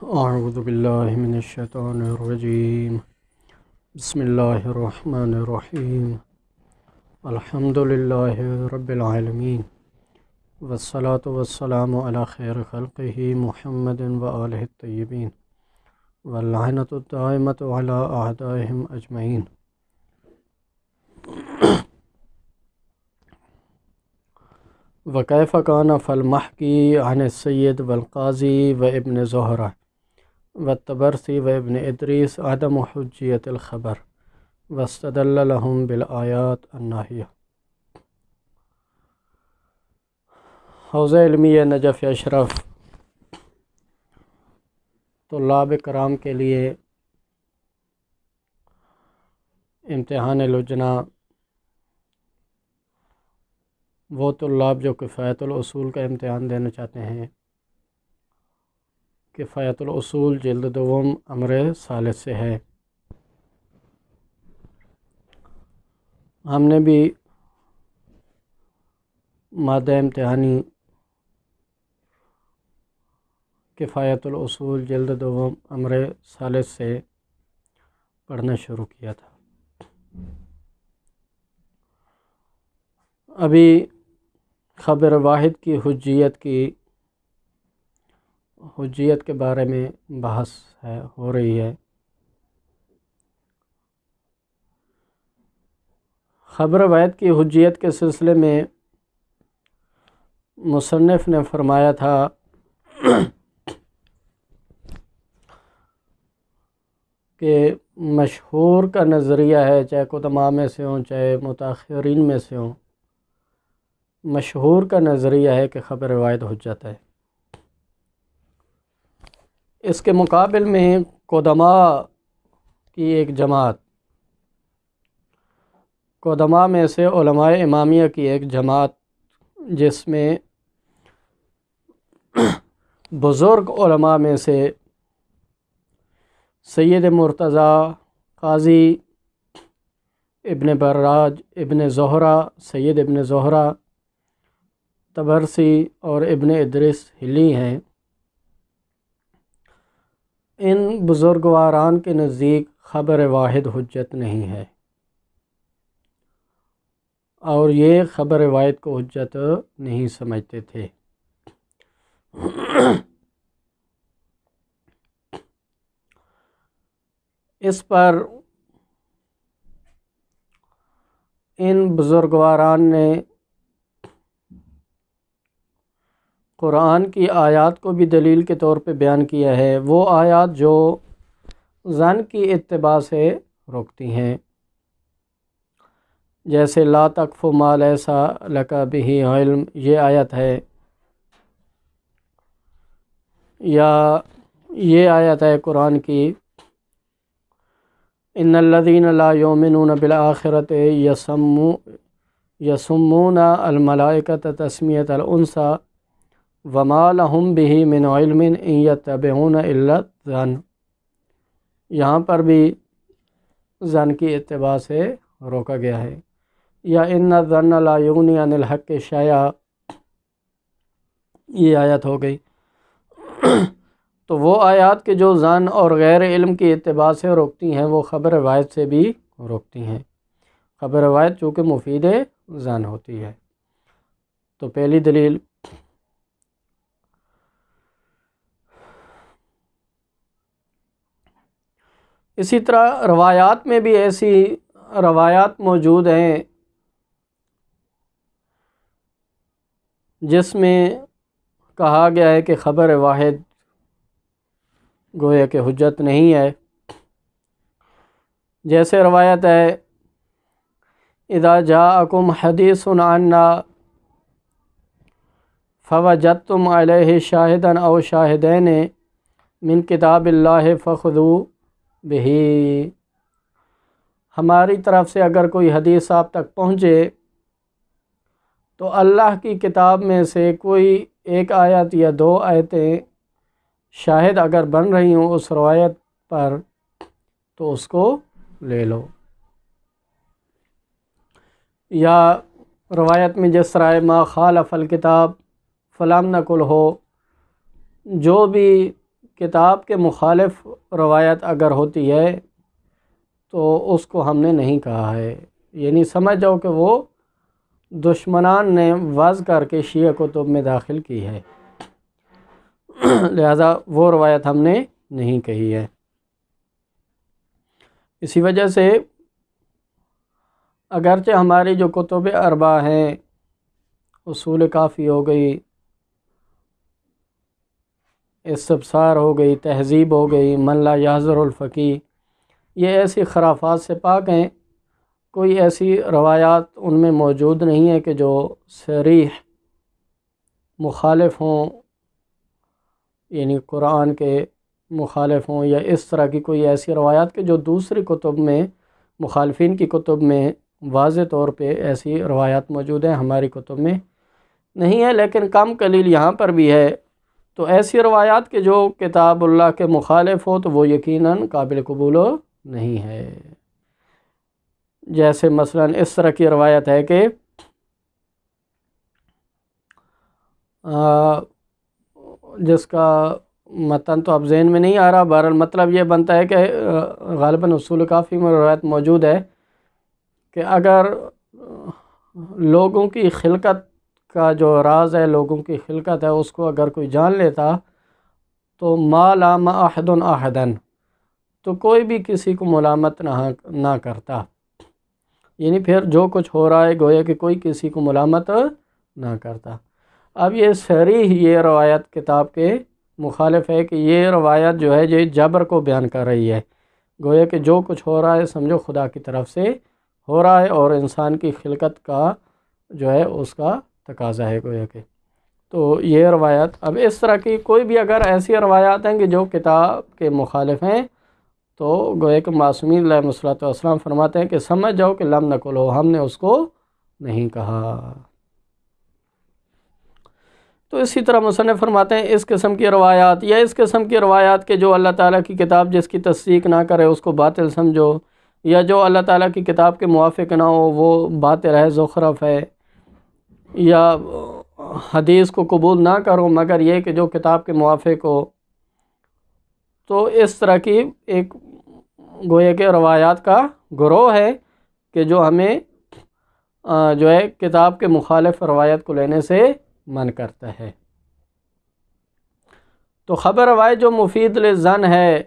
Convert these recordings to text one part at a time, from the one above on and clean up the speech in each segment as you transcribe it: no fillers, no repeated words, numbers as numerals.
اعوذ باللہ من الشیطان الرجیم بسم اللہ الرحمن الرحیم الحمد للہ رب العالمین والصلاة والسلام علی خیر خلقہ محمد وآلہ الطیبین واللعنۃ الدائمۃ علی اعدائہم اجمعین۔ وکیف کان فالمحکی عن السید والقاضی وابن زہرہ والطبرسی وابن ادریس عدم حجیت الخبر واستدل لهم بالآیات الناہیہ۔ حوزہ علمیہ نجف اشرف طلاب کرام کے لیے امتحان لجنہ وہ طلاب جو کفایت الاصول کا امتحان دینا چاہتے ہیں، کفایت الاصول جلد دوم امر ثالث سے ہے۔ ہم نے بھی مادہ امتحانی کفایت الاصول جلد دوم امر ثالث سے پڑھنا شروع کیا تھا۔ ابھی خبر واحد کی حجیت کے بارے میں بحث ہو رہی ہے۔ خبر واحد کی حجیت کے سلسلے میں مصنف نے فرمایا تھا کہ مشہور کا نظریہ ہے، چاہے قدماء میں سے ہوں چاہے متاخرین میں سے ہوں، مشہور کا نظریہ ہے کہ خبر واحد حجت ہے۔ اس کے مقابل میں قدماء کی ایک جماعت، قدماء میں سے علماء امامیہ کی ایک جماعت، جس میں بزرگ علماء میں سے سید مرتضیٰ، قاضی ابن براج، ابن زہرہ، سید ابن زہرہ، طبرسی اور ابن ادریس ہلی ہیں، ان بزرگواران کے نزدیک خبر واحد حجت نہیں ہے، اور یہ خبر واحد کو حجت نہیں سمجھتے تھے۔ اس پر ان بزرگواران نے قرآن کی آیات کو بھی دلیل کے طور پہ بیان کیا ہے، وہ آیات جو ظن کی اتباع سے روکتی ہیں، جیسے لا تقف ما لیس لک بہ علم، یہ آیت ہے، یا یہ آیت ہے قرآن کی ان الذین لا یؤمنون بالآخرۃ یسمون الملائکۃ تسمیۃ الانثی وما لهم به من علم ان یتبعون الا الظن۔ یہاں پر بھی ظن کی اتباع سے روکا گیا ہے۔ یا ان الظن لا یغنی عن الحق شیئا، یہ آیت ہو گئی۔ تو وہ آیات کے جو ظن اور غیر علم کی اتباع سے روکتی ہیں، وہ خبر واحد سے بھی روکتی ہیں۔ خبر واحد چونکہ مفید ظن ہوتی ہے۔ تو پہلی دلیل اسی طرح روایات میں بھی ایسی روایات موجود ہیں جس میں کہا گیا ہے کہ خبر واحد گویا کہ حجت نہیں ہے، جیسے روایت ہے اذا جاءکم حدیث عنا فوجدتم علیہ شاہدا او شاہدین من کتاب اللہ فخذوا بہ، ہماری طرف سے اگر کوئی حدیث آپ تک پہنچے تو اللہ کی کتاب میں سے کوئی ایک آیت یا دو آیتیں شاہد اگر بن رہی ہوں اس روایت پر تو اس کو لے لو۔ یا روایت میں جس طرح ما خالف الکتاب فلم نقل ہو، جو بھی کتاب کے مخالف روایت اگر ہوتی ہے تو اس کو ہم نے نہیں کہا ہے، یعنی سمجھ جاؤ کہ وہ دشمنان نے وضع کر کے شیعہ کتب میں داخل کی ہے، لہذا وہ روایت ہم نے نہیں کہی ہے۔ اسی وجہ سے اگرچہ ہماری جو کتب اربع ہیں، اصول کافی ہو گئی، استبصار ہو گئی، تہذیب ہو گئی، من لا یحضر الفقیہ، یہ ایسی خرافات سے پاک ہیں، کوئی ایسی روایات ان میں موجود نہیں ہے کہ جو صریح مخالف ہوں، یعنی قرآن کے مخالف ہوں، یا اس طرح کی کوئی ایسی روایات کہ جو دوسری کتب میں، مخالفین کی کتب میں واضح طور پہ ایسی روایات موجود ہیں، ہماری کتب میں نہیں ہے، لیکن کم قلیل یہاں پر بھی ہے۔ تو ایسی روایات کہ جو کتاب اللہ کے مخالف ہو تو وہ یقیناً قابل قبول نہیں ہے۔ جیسے مثلا اس طرح کی روایت ہے کہ جس کا متن تو اب ذہن میں نہیں آ رہا، بہرحال مطلب یہ بنتا ہے کہ غالباً اصول کافی میں روایت موجود ہے کہ اگر لوگوں کی خلقت کا جو راز ہے، لوگوں کی خلقت ہے، اس کو اگر کوئی جان لیتا تو ما لام احد احدا، تو کوئی بھی کسی کو ملامت نہ کرتا، یعنی پھر جو کچھ ہو رہا ہے گویا کہ کوئی کسی کو ملامت نہ کرتا۔ اب یہ صریح یہ روایت کتاب کے مخالف ہے کہ یہ روایت جو ہے یہ جبر کو بیان کر رہی ہے، گویا کہ جو کچھ ہو رہا ہے سمجھو خدا کی طرف سے ہو رہا ہے، اور انسان کی خلقت کا جو ہے اس کا تقاضا ہے گویا کہ۔ تو یہ روایت، اب اس طرح کی کوئی بھی اگر ایسی روایات ہیں کہ جو کتاب کے مخالف ہیں تو گویا کہ معصومین علیہ الصلوۃ والسلام فرماتے ہیں کہ سمجھ جاؤ کہ لم نقلہ، ہم نے اس کو نہیں کہا۔ تو اسی طرح مصنف فرماتے ہیں اس قسم کی روایات یا اس قسم کی روایات کہ جو اللہ تعالیٰ کی کتاب جس کی تصدیق نہ کرے اس کو باطل سمجھو، یا جو اللہ تعالیٰ کی کتاب کے موافق نہ ہو وہ باطل ہے، زخرف ہے، یا حدیث کو قبول نہ کرو مگر یہ کہ جو کتاب کے موافق ہو، تو اس طرح کی ایک گویا کہ روایات کا گروہ ہے کہ جو ہمیں جو ہے کتاب کے مخالف روایت کو لینے سے من کرتا ہے۔ تو خبر روایت جو مفید للظن ہے،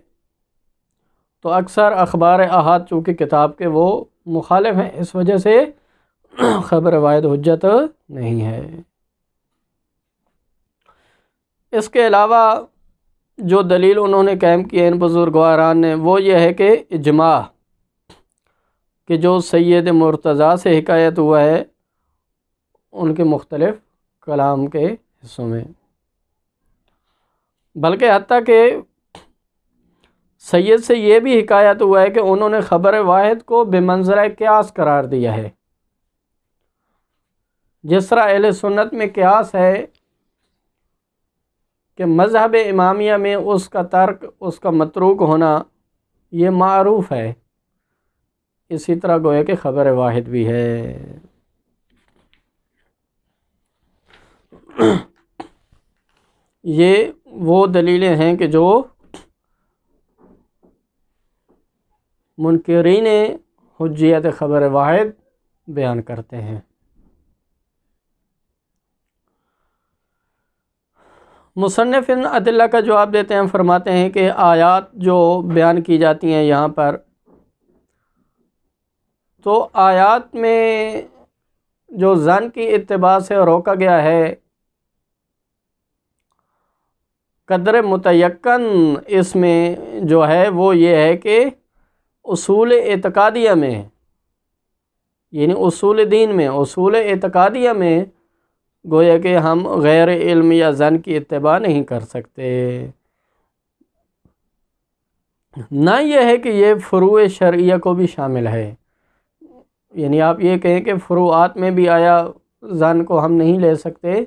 تو اکثر اخبار احاد چونکہ کتاب کے وہ مخالف ہیں، اس وجہ سے خبر روایت حجت نہیں ہے۔ اس کے علاوہ جو دلیل انہوں نے قائم کی ہے ان بزرگواران نے، وہ یہ ہے کہ اجماع کہ جو سید مرتضیٰ سے حکایت ہوا ہے ان کے مختلف کلام کے حصوں میں، بلکہ حتیٰ کہ سید سے یہ بھی حکایت ہوا ہے کہ انہوں نے خبر واحد کو بمنزلہ قیاس قرار دیا ہے، جس طرح اہل سنت میں قیاس ہے کہ مذہب امامیہ میں اس کا ترک، اس کا متروک ہونا یہ معروف ہے، اسی طرح گویا کہ خبر واحد بھی ہے۔ یہ وہ دلیلیں ہیں کہ جو منکرین حجیت خبر واحد بیان کرتے ہیں۔ مصنف ان ادلہ کا جواب دیتے ہیں، فرماتے ہیں کہ آیات جو بیان کی جاتی ہیں یہاں پر، تو آیات میں جو ظن کی اتباع سے روکا گیا ہے، قدر متیقن اس میں جو ہے وہ یہ ہے کہ اصول اعتقادیہ میں، یعنی اصول دین میں، اصول اعتقادیہ میں گویا کہ ہم غیر علم یا ظن کی اتباع نہیں کر سکتے۔ نہ یہ ہے کہ یہ فروع شرعیہ کو بھی شامل ہے، یعنی آپ یہ کہیں کہ فروعات میں بھی آیا ظن کو ہم نہیں لے سکتے،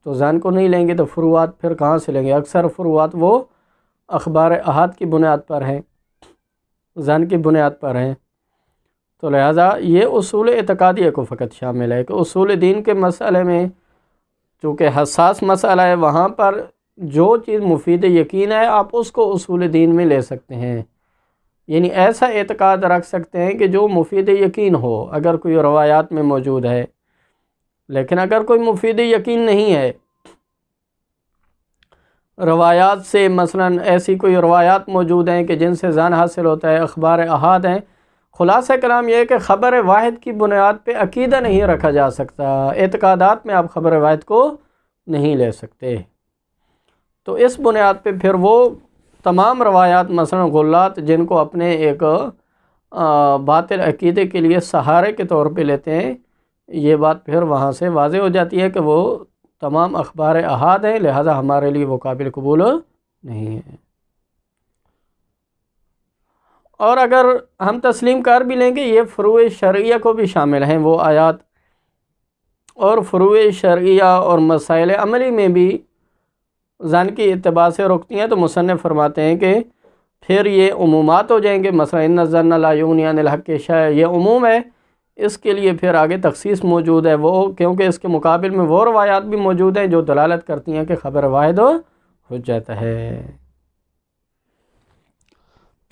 تو ظن کو نہیں لیں گے تو فروعات پھر کہاں سے لیں گے؟ اکثر فروعات وہ اخبار احاد کی بنیاد پر ہیں، ظن کی بنیاد پر ہیں، تو لہٰذا یہ اصول اعتقادیہ کو فقط شامل ہے کہ اصول دین کے مسئلے میں چونکہ حساس مسئلہ ہے، وہاں پر جو چیز مفید یقین ہے آپ اس کو اصول دین میں لے سکتے ہیں، یعنی ایسا اعتقاد رکھ سکتے ہیں کہ جو مفید یقین ہو اگر کوئی روایات میں موجود ہے۔ لیکن اگر کوئی مفید یقین نہیں ہے، روایات سے مثلا ایسی کوئی روایات موجود ہیں کہ جن سے ظن حاصل ہوتا ہے، اخبار احاد ہیں، خلاصہ کلام یہ ہے کہ خبر واحد کی بنیاد پہ عقیدہ نہیں رکھا جا سکتا، اعتقادات میں آپ خبر واحد کو نہیں لے سکتے۔ تو اس بنیاد پہ پھر وہ تمام روایات مثلا غلات جن کو اپنے ایک باطل عقیدے کے لیے سہارے کے طور پہ لیتے ہیں، یہ بات پھر وہاں سے واضح ہو جاتی ہے کہ وہ تمام اخبار احاد ہیں، لہذا ہمارے لیے وہ قابل قبول نہیں ہے۔ اور اگر ہم تسلیم کر بھی لیں گے یہ فروع شرعیہ کو بھی شامل ہیں وہ آیات، اور فروع شرعیہ اور مسائل عملی میں بھی ظن کی اتباع سے روکتی ہیں، تو مصنف فرماتے ہیں کہ پھر یہ عمومات ہو جائیں گے، مثلا ان الظن لا یغنی عن الحق شیئا، یہ عموم ہے، اس کے لیے پھر آگے تخصیص موجود ہے وہ، کیونکہ اس کے مقابل میں وہ روایات بھی موجود ہیں جو دلالت کرتی ہیں کہ خبر واحد حجت ہے۔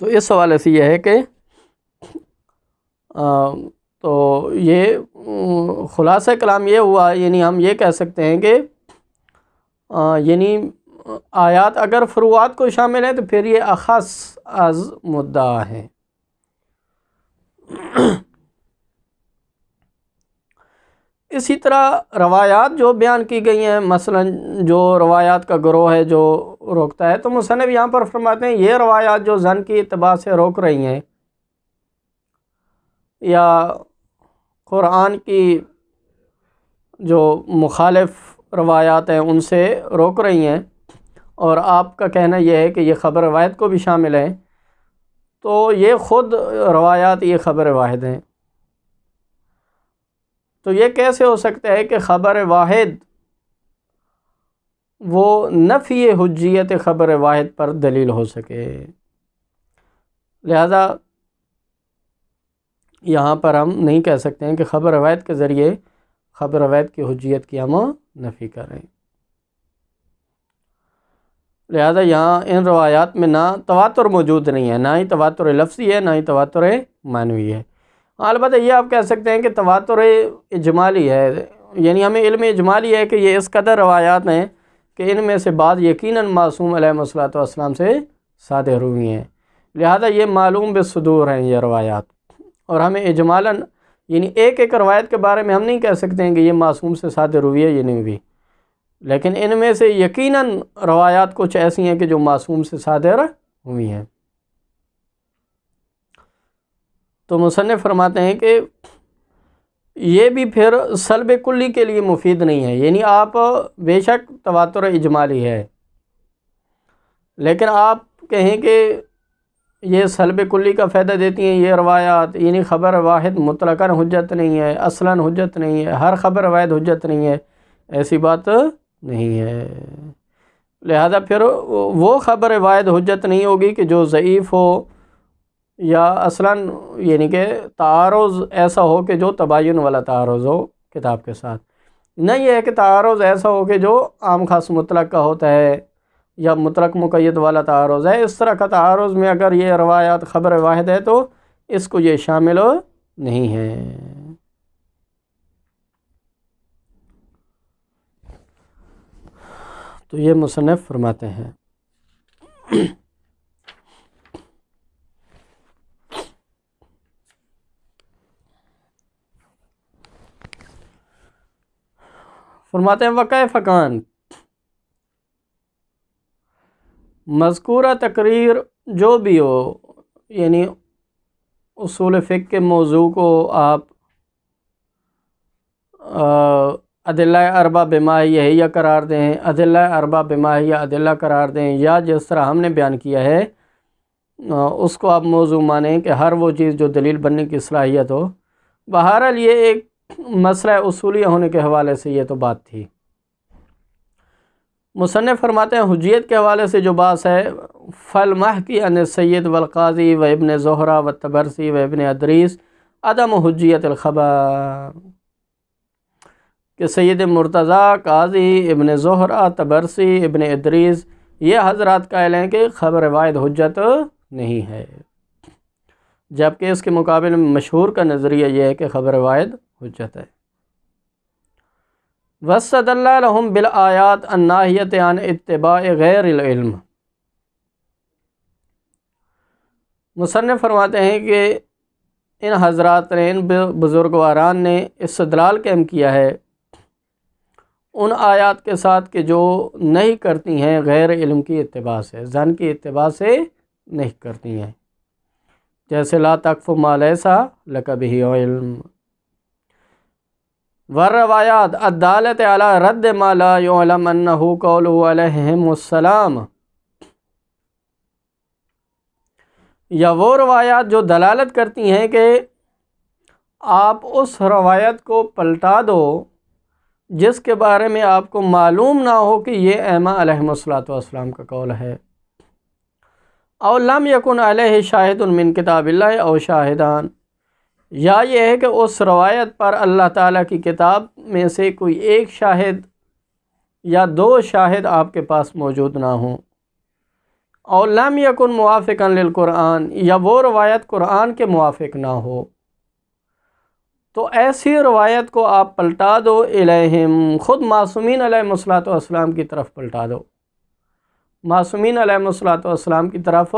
تو اس حوالے سے یہ ہے کہ تو یہ خلاصہ کلام یہ ہوا، یعنی ہم یہ کہہ سکتے ہیں کہ یعنی آیات اگر فروعات کو شامل ہیں تو پھر یہ اخص از مدعا ہیں۔ اسی طرح روایات جو بیان کی گئی ہیں، مثلا جو روایات کا گروہ ہے جو روکتا ہے، تو مصنف یہاں پر فرماتے ہیں یہ روایات جو ظن کی اتباع سے روک رہی ہیں یا قرآن کی جو مخالف روایات ہیں ان سے روک رہی ہیں، اور آپ کا کہنا یہ ہے کہ یہ خبر واحد کو بھی شامل ہے، تو یہ خود روایات یہ خبر واحد ہیں۔ تو یہ کیسے ہو سکتا ہے کہ خبر واحد وہ نفی حجیت خبر واحد پر دلیل ہو سکے؟ لہذا یہاں پر ہم نہیں کہہ سکتے ہیں کہ خبر واحد کے ذریعے خبر واحد کی حجیت کی ہم نفی کریں۔ لہذا یہاں ان روایات میں نہ تواتر موجود نہیں ہے، نہ ہی تواتر لفظی ہے، نہ ہی تواتر معنوی ہے۔ البتہ یہ آپ کہہ سکتے ہیں کہ تواتر اجمالی ہے، یعنی ہمیں علم اجمالی ہے کہ یہ اس قدر روایات ہیں کہ ان میں سے بعض یقیناً معصوم علیہ الصلوۃ والسلام سے صادر ہوئی ہیں، لہذا یہ معلوم بالصدور ہیں یہ روایات، اور ہمیں اجمالاً یعنی ایک ایک روایت کے بارے میں ہم نہیں کہہ سکتے ہیں کہ یہ معصوم سے صادر ہوئی ہے، یہ نہیں ہوئی، لیکن ان میں سے یقیناً روایات کچھ ایسی ہیں کہ جو معصوم سے صادر ہوئی ہیں۔ تو مصنف فرماتے ہیں کہ یہ بھی پھر سلب کلی کے لیے مفید نہیں ہے، یعنی آپ بے شک تواتر اجمالی ہے، لیکن آپ کہیں کہ یہ سلب کلی کا فائدہ دیتی ہیں یہ روایات، یعنی خبر واحد مطلقاً حجت نہیں ہے، اصلاً حجت نہیں ہے، ہر خبر واحد حجت نہیں ہے، ایسی بات نہیں ہے۔ لہذا پھر وہ خبر واحد حجت نہیں ہوگی کہ جو ضعیف ہو یا اصلاً یعنی کہ تعارض ایسا ہو کہ جو تباین والا تعارض ہو کتاب کے ساتھ، نہ یہ ہے کہ تعارض ایسا ہو کہ جو عام خاص مطلق کا ہوتا ہے یا مطلق مقید والا تعارض ہے، اس طرح کا تعارض میں اگر یہ روایات خبر واحد ہے تو اس کو یہ شامل نہیں ہے۔ تو یہ مصنف فرماتے ہیں وَكَيْفَ كَانَ، مذکورہ تقریر جو بھی ہو، یعنی اصول فقہ کے موضوع کو آپ ادلہ اربع بماہیہ قرار دیں، ادلہ اربع بماہیہ ادلہ قرار دیں، یا جس طرح ہم نے بیان کیا ہے اس کو آپ موضوع مانیں کہ ہر وہ چیز جو دلیل بننے کی صلاحیت ہو۔ بہرحال یہ ایک مسئلہ اصولیہ ہونے کے حوالے سے یہ تو بات تھی۔ مصنف فرماتے ہیں حجیت کے حوالے سے جو بات ہے، فالمحکی عن السید والقاضی و ابن زہرہ و تبرسی و ابن ادریس عدم حجیت الخبر، کہ سید مرتضیٰ، قاضی، ابن زہرہ، طبرسی، ابن ادریس یہ حضرات قائل ہیں کہ خبر واحد حجت نہیں ہے، جبکہ اس کے مقابلے میں مشہور کا نظریہ یہ ہے کہ خبر واحد حجت ہے۔ وَاسْتَدَلَّ لَهُمْ بِالْآيَاتِ النَّاهِيَةِ عَنْ اتِّبَاعِ غَيْرِ الْعِلْمِ۔ مصنف فرماتے ہیں کہ ان حضرات نے، ان بزرگواران نے استدلال قائم کیا ہے ان آیات کے ساتھ کہ جو نہیں کرتی ہیں غیر علم کی اتباع سے، ظن کی اتباع سے نہیں کرتی ہیں، جیسے لا تقف ما لیس لک بہ علم، والروایات الدالۃ علی رد ما لا یعلم انہ قولہ علیہم السلام، یا وہ روایات جو دلالت کرتی ہیں کہ آپ اس روایت کو پلٹا دو جس کے بارے میں آپ کو معلوم نہ ہو کہ یہ ائمہ علیہم السلام کا قول ہے، او لم یکن علیہ شاہد من کتاب اللہ او شاہدان، یا یہ ہے کہ اس روایت پر اللہ تعالیٰ کی کتاب میں سے کوئی ایک شاہد یا دو شاہد آپ کے پاس موجود نہ ہوں، او لم یکن موافقا للقرآن، یا وہ روایت قرآن کے موافق نہ ہو، تو ایسی روایت کو آپ پلٹا دو الیہم، خود معصومین علیہ السلام کی طرف پلٹا دو، معصومین علیہ السلام کی طرف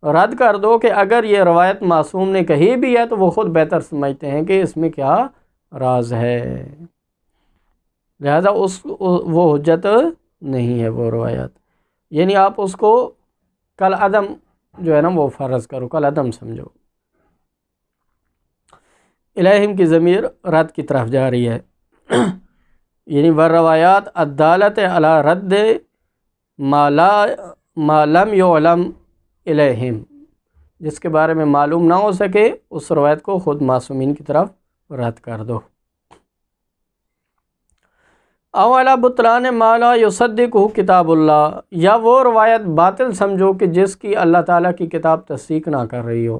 رد کر دو کہ اگر یہ روایت معصوم نے کہی بھی ہے تو وہ خود بہتر سمجھتے ہیں کہ اس میں کیا راز ہے، لہذا وہ حجت نہیں ہے وہ روایت، یعنی آپ اس کو کل عدم جو ہے نا وہ فرض کرو، کل عدم سمجھو۔ الہم کی ضمیر رد کی طرف جا رہی ہے، یعنی والروایات الدالۃ علی رد ما لم یعلم الہم، جس کے بارے میں معلوم نہ ہو سکے اس روایت کو خود معصومین کی طرف رد کر دو۔ او علی بطلان ما لا یصدقہ کتاب اللہ، یا وہ روایت باطل سمجھو کہ جس کی اللہ تعالیٰ کی کتاب تصدیق نہ کر رہی ہو،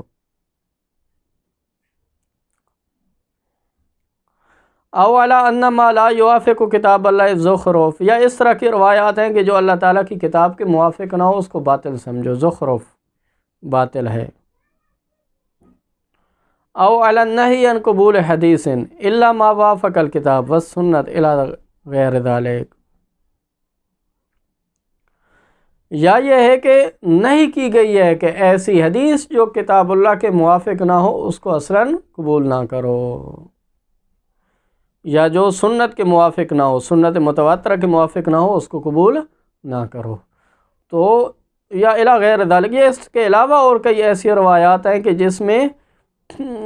او علی ان ما لا یوافق کتاب اللہ زخرف، یا اس طرح کی روایات ہیں کہ جو اللہ تعالیٰ کی کتاب کے موافق نہ ہو اس کو باطل سمجھو، زخرف باطل ہے۔ او علی النہی عن قبول حدیث الا ما وافق الکتاب والسنت الی غیر ذلک، یا یہ ہے کہ نہیں کی گئی ہے کہ ایسی حدیث جو کتاب اللہ کے موافق نہ ہو اس کو اصلاً قبول نہ کرو، یا جو سنت کے موافق نہ ہو، سنت متواترہ کے موافق نہ ہو اس کو قبول نہ کرو، تو یا الی غیر ذلک، یہ اس کے علاوہ اور کئی ایسی روایات ہیں کہ جس میں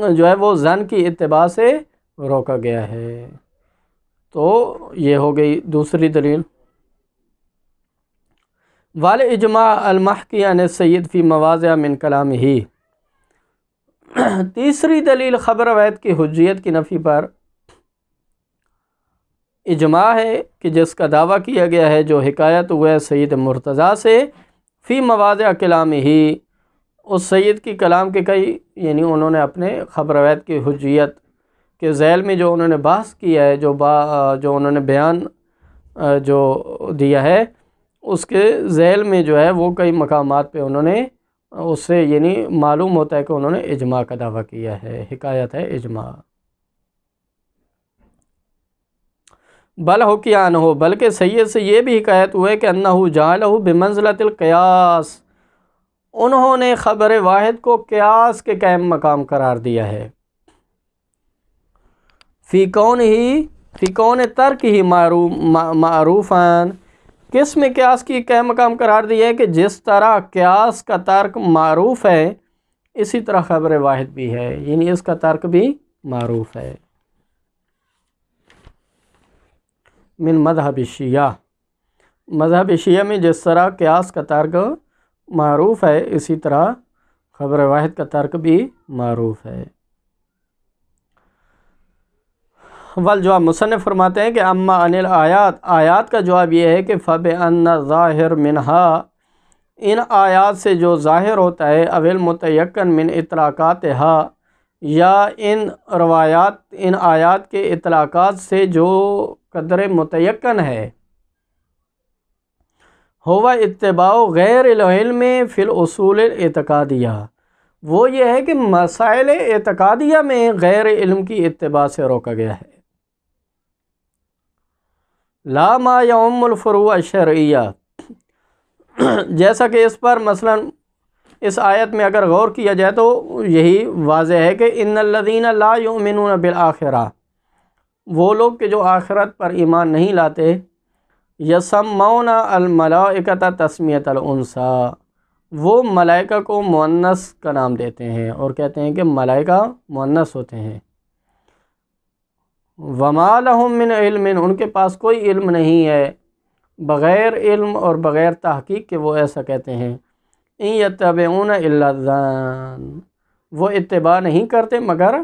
جو ہے وہ ظن کی اتباع سے روکا گیا ہے، تو یہ ہو گئی دوسری دلیل۔ والاجماع المحکی عن السید فی مواضع من کلامہ، تیسری دلیل خبر روایت کی حجیت کی نفی پر اجماع ہے کہ جس کا دعویٰ کیا گیا ہے جو حکایت ہوئے سید مرتضیٰ سے فی مواضع کلامہ، اس سید کی کلام کے کئی، یعنی انہوں نے اپنے خبر روایت کی حجیت کے ذیل میں جو انہوں نے بحث کیا ہے، جو انہوں نے بیان جو دیا ہے اس کے ذیل میں جو ہے وہ کئی مقامات پہ انہوں نے اس سے یعنی معلوم ہوتا ہے کہ انہوں نے اجماع کا دعویٰ کیا ہے، حکایت ہے اجماع۔ بل حکیان ہو، بلکہ سید سے یہ بھی حکایت ہوئے کہ انہ جعلہ بمنزلۃ القیاس، انہوں نے خبر واحد کو قیاس کے قائم مقام قرار دیا ہے، فی کون ترک ہی معروفان، کس میں قیاس کی قائم مقام قرار دیا ہے کہ جس طرح قیاس کا ترک معروف ہے اسی طرح خبر واحد بھی ہے، یعنی اس کا ترک بھی معروف ہے۔ من مذہب شیعہ، مذہب شیعہ میں جس طرح قیاس کا ترک معروف ہے اسی طرح خبر واحد کا ترک بھی معروف ہے۔ والجواب، مصنف فرماتے ہیں کہ اما عن الآیات، آیات کا جواب یہ ہے کہ فَبِأَنَّ ظاہر منہا، ان آیات سے جو ظاہر ہوتا ہے، اول متیقن من اطلاقاتہا، یا ان روایات ان آیات کے اطلاقات سے جو قدر متیقن ہے، ہوا اتباع غیر العلم فی الاصول الاعتقادیہ، وہ یہ ہے کہ مسائل اعتقادیہ میں غیر علم کی اتباع سے روکا گیا ہے، لا ما یعم الفروع الشرعیہ، جیسا کہ اس پر مثلا اس آیت میں اگر غور کیا جائے تو یہی واضح ہے کہ ان الذین لا یؤمنون بالآخرہ، وہ لوگ کہ جو آخرت پر ایمان نہیں لاتے، یسمون الملائکۃ تسمیۃ الانثیٰ، وہ ملائکہ کو مؤنث کا نام دیتے ہیں اور کہتے ہیں کہ ملائکہ مؤنث ہوتے ہیں، وما لہم من علم، ان کے پاس کوئی علم نہیں ہے، بغیر علم اور بغیر تحقیق کہ وہ ایسا کہتے ہیں، ان یتبعون الا الظن، وہ اتباع نہیں کرتے مگر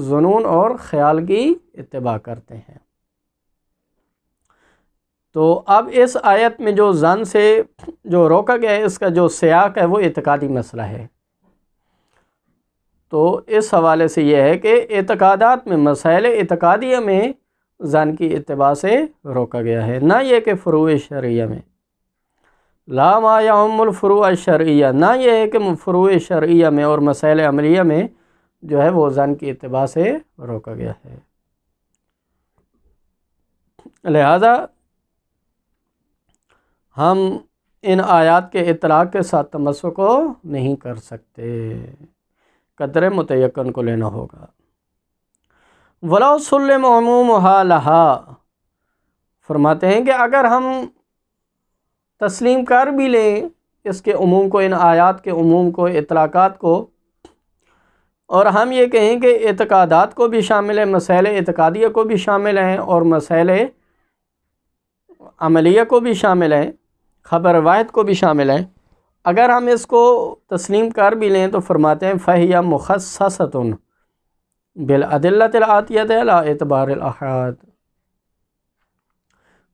ظنون اور خیال کی اتباع کرتے ہیں۔ تو اب اس آیت میں جو ظن سے جو روکا گیا ہے، اس کا جو سیاق ہے وہ اعتقادی مسئلہ ہے، تو اس حوالے سے یہ ہے کہ اعتقادات میں، مسائل اعتقادیہ میں ظن کی اتباع سے روکا گیا ہے، نہ یہ کہ فروع شرعیہ میں، لا ما یعم الفروع الشرعیہ، نہ یہ ہے کہ فروع شرعیہ میں اور مسائل عملیہ میں جو ہے وہ ظن کی اتباع سے روکا گیا ہے۔ لہذا ہم ان آیات کے اطلاق کے ساتھ تمسک کو نہیں کر سکتے، قدر متیقن کو لینا ہوگا۔ وَلَوْ سُلِّمَ عُمُومُهَا لَهَا، فرماتے ہیں کہ اگر ہم تسلیم کر بھی لیں اس کے عموم کو، ان آیات کے عموم کو، اطلاقات کو، اور ہم یہ کہیں کہ اعتقادات کو بھی شامل ہے، مسائل اعتقادیہ کو بھی شامل ہیں اور مسائل عملیہ کو بھی شامل ہیں، خبر واحد کو بھی شامل ہیں، اگر ہم اس کو تسلیم کر بھی لیں تو فرماتے ہیں فَهِيَ مُخَصَّصَةٌ بِالْأَدِلَّةِ الْآتِيَةِ عَلَىٰ اعتبار الآحاد،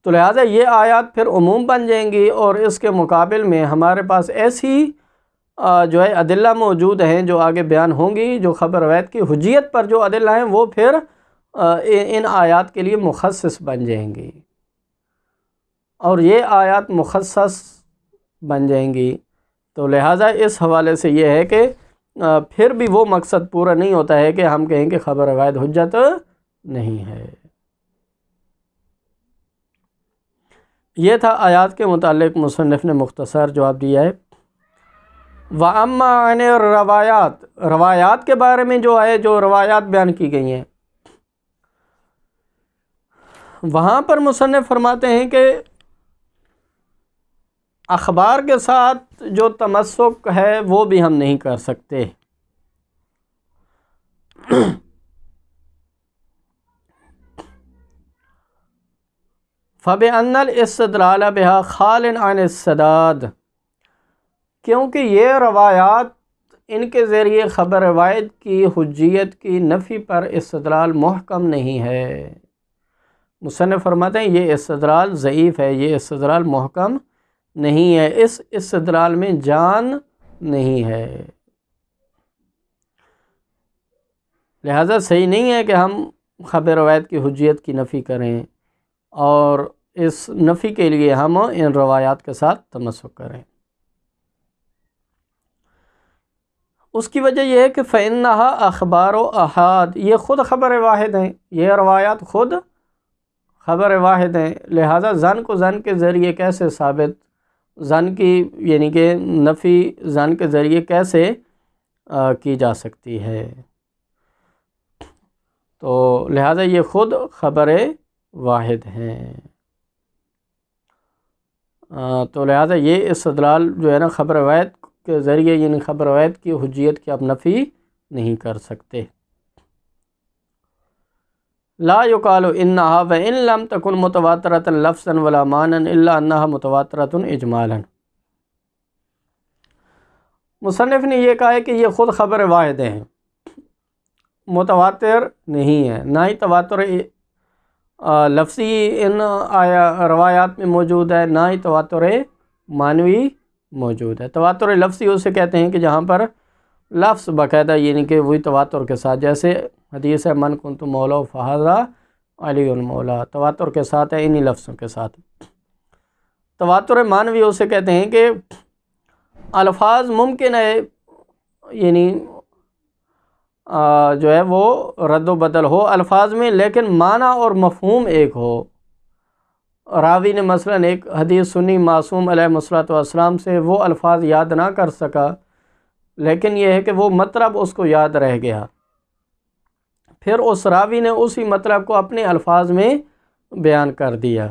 تو لہٰذا یہ آیات پھر عموم بن جائیں گی اور اس کے مقابل میں ہمارے پاس ایسی جو ہے ادلہ موجود ہیں جو آگے بیان ہوں گی، جو خبر واحد کی حجیت پر جو ادلہ ہیں وہ پھر ان آیات کے لیے مخصص بن جائیں گی، اور یہ آیات مخصص بن جائیں گی، تو لہٰذا اس حوالے سے یہ ہے کہ پھر بھی وہ مقصد پورا نہیں ہوتا ہے کہ ہم کہیں کہ خبر واحد حجت نہیں ہے۔ یہ تھا آیات کے متعلق مصنف نے مختصر جواب دیا ہے۔ وَأَمَّا عَنِ الرَّوَایَات، روایات کے بارے میں جو ہے، جو روایات بیان کی گئی ہیں، وہاں پر مصنف فرماتے ہیں کہ اخبار کے ساتھ جو تمسک ہے وہ بھی ہم نہیں کر سکتے، فَبِأَنَّ الْإِسْتِدْلَالَ بِهَا خَالٍ عَنِ السَّدَاد، کیونکہ یہ روایات، ان کے ذریعے خبر واحد کی حجیت کی نفی پر استدلال محکم نہیں ہے۔ مصنف فرماتے ہیں یہ استدلال ضعیف ہے، یہ استدلال محکم نہیں ہے، اس استدلال میں جان نہیں ہے، لہذا صحیح نہیں ہے کہ ہم خبر واحد کی حجیت کی نفی کریں اور اس نفی کے لیے ہم ان روایات کے ساتھ تمسک کریں۔ اس کی وجہ یہ ہے کہ فَإِنَّهَا أَخْبَارُ أَحَاد، یہ خود خبر واحد ہیں، یہ روایات خود خبر واحد ہیں، لہذا ظن کو ظن کے ذریعے کیسے ثابت، ظن کی یعنی کہ نفی ظن کے ذریعے کیسے کی جا سکتی ہے، تو لہذا یہ خود خبر واحد ہیں، تو لہذا یہ استدلال جو ہے نا خبر واحد کے ذریعے، یعنی خبر واحد کی حجیت کی آپ نفی نہیں کر سکتے۔ لا یقال انہا وان لم تکن متواترۃ لفظا ولا معنی الا انہا متواترۃ اجمالا، مصنف نے یہ کہا ہے کہ یہ خود خبر واحد ہیں، متواتر نہیں ہے، نہ ہی تواتر لفظی ان روایات میں موجود ہے، نہ ہی تواتر معنوی موجود ہے۔ تواتر لفظی اسے کہتے ہیں کہ جہاں پر لفظ باقاعدہ یعنی کہ وہی تواتر کے ساتھ، جیسے حدیث ہے من کنت مولا فہذا علی المولا، تواتر کے ساتھ ہے، انہی لفظوں کے ساتھ۔ تواتر معنوی اسے کہتے ہیں کہ الفاظ ممکن ہے یعنی جو ہے وہ رد و بدل ہو الفاظ میں، لیکن معنی اور مفہوم ایک ہو۔ راوی نے مثلا ایک حدیث سنی معصوم علیہ الصلوۃ والسلام سے، وہ الفاظ یاد نہ کر سکا، لیکن یہ ہے کہ وہ مطلب اس کو یاد رہ گیا، پھر اس راوی نے اسی مطلب کو اپنے الفاظ میں بیان کر دیا،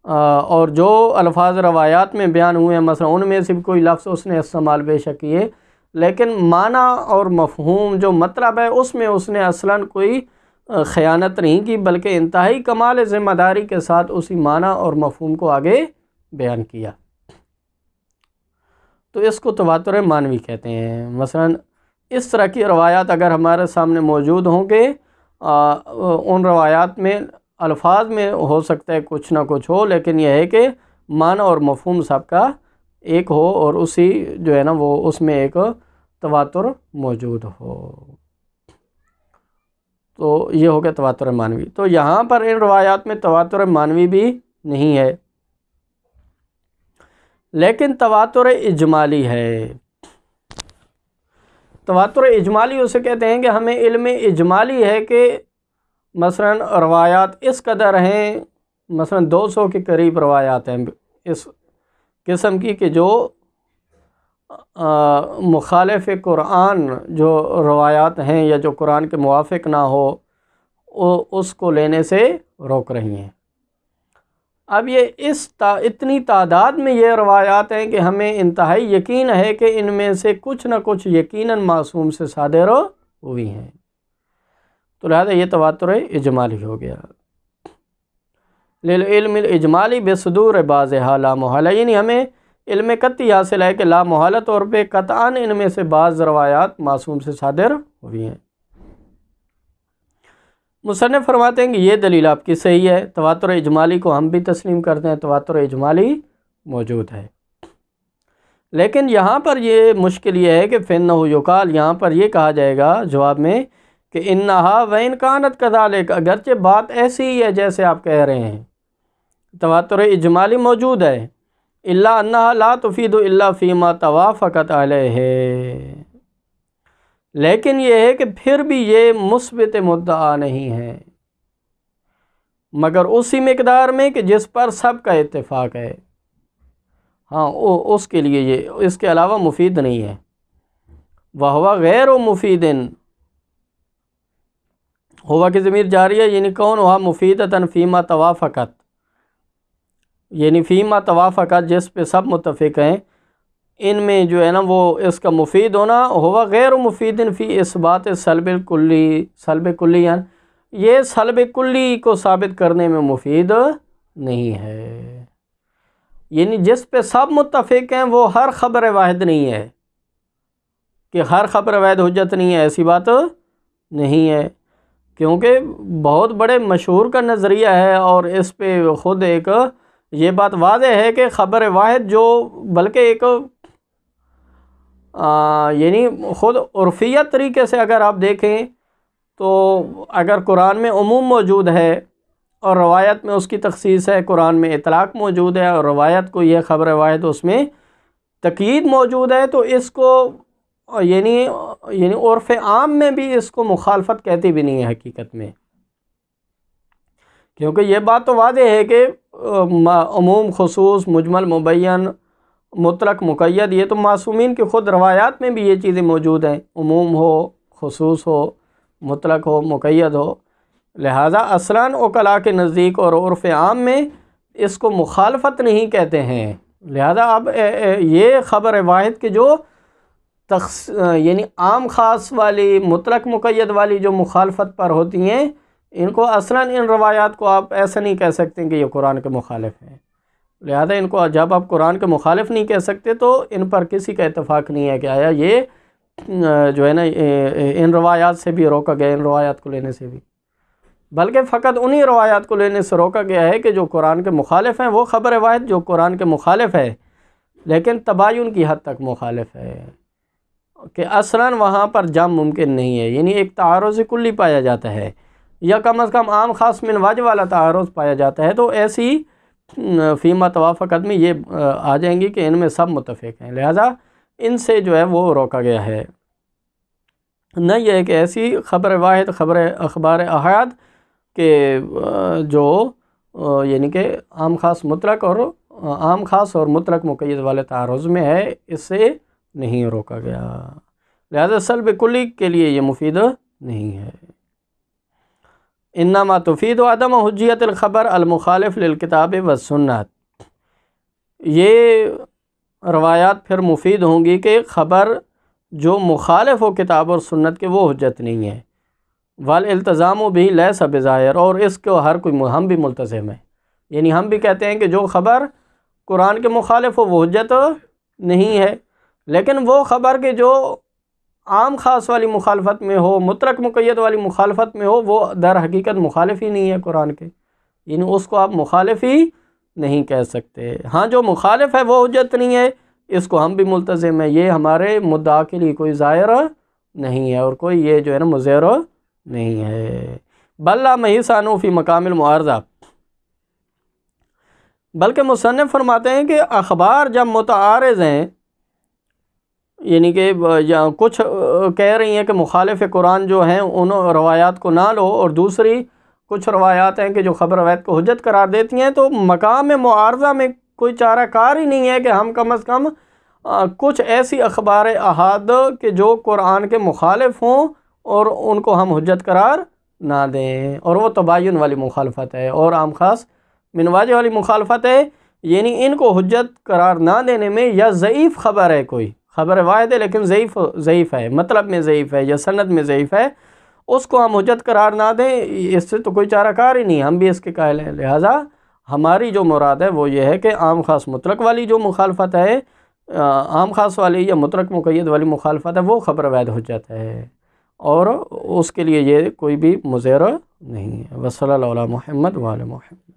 اور جو الفاظ روایات میں بیان ہوئے ہیں مثلا ان میں سے بھی کوئی لفظ اس نے استعمال بے شک کیے، لیکن معنی اور مفہوم جو مطلب ہے اس میں اس نے اصلاً کوئی خیانت نہیں کی، بلکہ انتہائی کمال ذمہ داری کے ساتھ اسی معنی اور مفہوم کو آگے بیان کیا، تو اس کو تواتر معنوی کہتے ہیں۔ مثلا اس طرح کی روایات اگر ہمارے سامنے موجود ہوں گے، ان روایات میں الفاظ میں ہو سکتا ہے کچھ نہ کچھ ہو، لیکن یہ ہے کہ معنی اور مفہوم سب کا ایک ہو، اور اسی جو ہے نا وہ اس میں ایک تواتر موجود ہو، تو یہ ہو گیا تواتر معنوی۔ تو یہاں پر ان روایات میں تواتر معنوی بھی نہیں ہے، لیکن تواتر اجمالی ہے۔ تواتر اجمالی اسے کہتے ہیں کہ ہمیں علم اجمالی ہے کہ مثلا روایات اس قدر ہیں، مثلا 200 کے قریب روایات ہیں اس قسم کی کہ جو مخالف قرآن جو روایات ہیں یا جو قرآن کے موافق نہ ہو اس کو لینے سے روک رہی ہیں۔ اب یہ اتنی تعداد میں یہ روایات ہیں کہ ہمیں انتہائی یقین ہے کہ ان میں سے کچھ نہ کچھ یقیناً معصوم سے صادر ہوئی ہیں، تو لہذا یہ تواتر اجمالی ہو گیا۔ للعلم الاجمالی بصدور بعضها لا محالہ، یعنی ہمیں علم قطعی حاصل ہے کہ لا محالہ طور پہ قطعاً ان میں سے بعض روایات معصوم سے صادر ہوئی ہیں۔ مصنف فرماتے ہیں کہ یہ دلیل آپ کی صحیح ہے، تواتر اجمالی کو ہم بھی تسلیم کرتے ہیں، تواتر اجمالی موجود ہے، لیکن یہاں پر یہ مشکل یہ ہے کہ فإنہ یقال، یہاں پر یہ کہا جائے گا جواب میں کہ انہا وإن کانت کذالک، اگرچہ بات ایسی ہی ہے جیسے آپ کہہ رہے ہیں، تواتر اجمالی موجود ہے، الا انہا لا تفید الا فیما توافقت علیہ، لیکن یہ ہے کہ پھر بھی یہ مثبت مدعا نہیں ہے مگر اسی مقدار میں کہ جس پر سب کا اتفاق ہے، ہاں اس کے لیے یہ اس کے علاوہ مفید نہیں ہے۔ وہو غیر مفید، ہوا کی ضمیر جاری ہے، یعنی کون ہوا مفیدتاً فیما توافقت، یعنی فیما توافقت جس پہ سب متفق ہیں، ان میں جو ہے نا وہ اس کا مفید ہونا، ہوا غیر مفید فی اثبات سلب کلی، سلب کلی یہ سلب کلی کو ثابت کرنے میں مفید نہیں ہے، یعنی جس پہ سب متفق ہیں وہ ہر خبر واحد نہیں ہے کہ ہر خبر واحد حجت نہیں ہے، ایسی بات نہیں ہے، کیونکہ بہت بڑے مشہور کا نظریہ ہے، اور اس پہ خود ایک یہ بات واضح ہے کہ خبر واحد جو بلکہ ایک یعنی خود عرفیت طریقے سے اگر آپ دیکھیں تو اگر قرآن میں عموم موجود ہے اور روایت میں اس کی تخصیص ہے، قرآن میں اطلاق موجود ہے اور روایت کو یہ خبر واحد اس میں تقیید موجود ہے، تو اس کو یعنی عرف عام میں بھی اس کو مخالفت کہتی بھی نہیں ہے حقیقت میں، کیونکہ یہ بات تو واضح ہے کہ عموم خصوص مجمل مبین مطلق مقید یہ تو معصومین کی خود روایات میں بھی یہ چیزیں موجود ہیں، عموم ہو خصوص ہو مطلق ہو مقید ہو، لہٰذا اصلاً عقلاء کے نزدیک اور عرف عام میں اس کو مخالفت نہیں کہتے ہیں، لہذا اب یہ خبر واحد کے جو یعنی عام خاص والی مطلق مقید والی جو مخالفت پر ہوتی ہیں، ان کو اصلاً ان روایات کو آپ ایسا نہیں کہہ سکتے کہ یہ قرآن کے مخالف ہیں، لہذا ان کو جب آپ قرآن کے مخالف نہیں کہہ سکتے تو ان پر کسی کا اتفاق نہیں ہے کہ آیا یہ جو ہے نا ان روایات سے بھی روکا گیا، ان روایات کو لینے سے بھی، بلکہ فقط انہی روایات کو لینے سے روکا گیا ہے کہ جو قرآن کے مخالف ہیں، وہ خبر واحد جو قرآن کے مخالف ہے لیکن تباین کی حد تک مخالف ہے، کہ اصلاً وہاں پر جمع ممکن نہیں ہے، یعنی ایک تعارض کلی پایا جاتا ہے، یا کم از کم عام خاص من وجہ والا تعارض پایا جاتا ہے، تو ایسی فیما توافقت میں یہ آ جائیں گی کہ ان میں سب متفق ہیں، لہذا ان سے جو ہے وہ روکا گیا ہے۔ نہ یہ ایک ایسی خبر واحد اخبار احاد کہ جو یعنی کہ عام خاص اور مطلق مقید والے تعارض میں ہے، اس سے نہیں روکا گیا، لہذا سلب کلی کے لیے یہ مفید نہیں ہے۔ انما تفید عدم حجیت الخبر المخالف للکتاب والسنت، یہ روایات پھر مفید ہوں گی کہ خبر جو مخالف ہو کتاب اور سنت کے وہ حجت نہیں ہے، والالتزام بھی لیس بظاہر، اور اس کو ہر کوئی ہم بھی ملتزم ہیں، یعنی ہم بھی کہتے ہیں کہ جو خبر قرآن کے مخالف ہو وہ حجت نہیں ہے، لیکن وہ خبر کے جو عام خاص والی مخالفت میں ہو، مطلق مقید والی مخالفت میں ہو، وہ در حقیقت مخالف ہی نہیں ہے قرآن کے، یعنی اس کو آپ مخالف ہی نہیں کہہ سکتے۔ ہاں جو مخالف ہے وہ حجت نہیں ہے، اس کو ہم بھی ملتزم ہیں، یہ ہمارے مدعا کے لیے کوئی ظاہر نہیں ہے اور کوئی یہ جو ہے نا مظہر نہیں ہے۔ بل لا محیثانو فی مقام المعارضہ، بلکہ مصنف فرماتے ہیں کہ اخبار جب متعارض ہیں، یعنی کہ کچھ کہہ رہی ہیں کہ مخالف قرآن جو ہیں ان روایات کو نہ لو، اور دوسری کچھ روایات ہیں کہ جو خبر روایت کو حجت قرار دیتی ہیں، تو مقام معارضہ میں کوئی چارہ کار ہی نہیں ہے کہ ہم کم از کم کچھ ایسی اخبار احاد کہ جو قرآن کے مخالف ہوں اور ان کو ہم حجت قرار نہ دیں، اور وہ تباین والی مخالفت ہے اور عام خاص من واجہ والی مخالفت ہے، یعنی ان کو حجت قرار نہ دینے میں یا ضعیف خبر ہے، کوئی خبر واحد ہے لیکن ضعیف ہے، مطلب میں ضعیف ہے یا سند میں ضعیف ہے، اس کو ہم حجت قرار نہ دیں، اس سے تو کوئی چارہ کار ہی نہیں، ہم بھی اس کے قائل ہیں۔ لہٰذا ہماری جو مراد ہے وہ یہ ہے کہ عام خاص مطلق والی جو مخالفت ہے، عام خاص والی یا مطلق مقید والی مخالفت ہے، وہ خبر واحد حجت ہے، اور اس کے لیے یہ کوئی بھی مظہر نہیں ہے۔ وصلی اللہ علی محمد وعلی محمد۔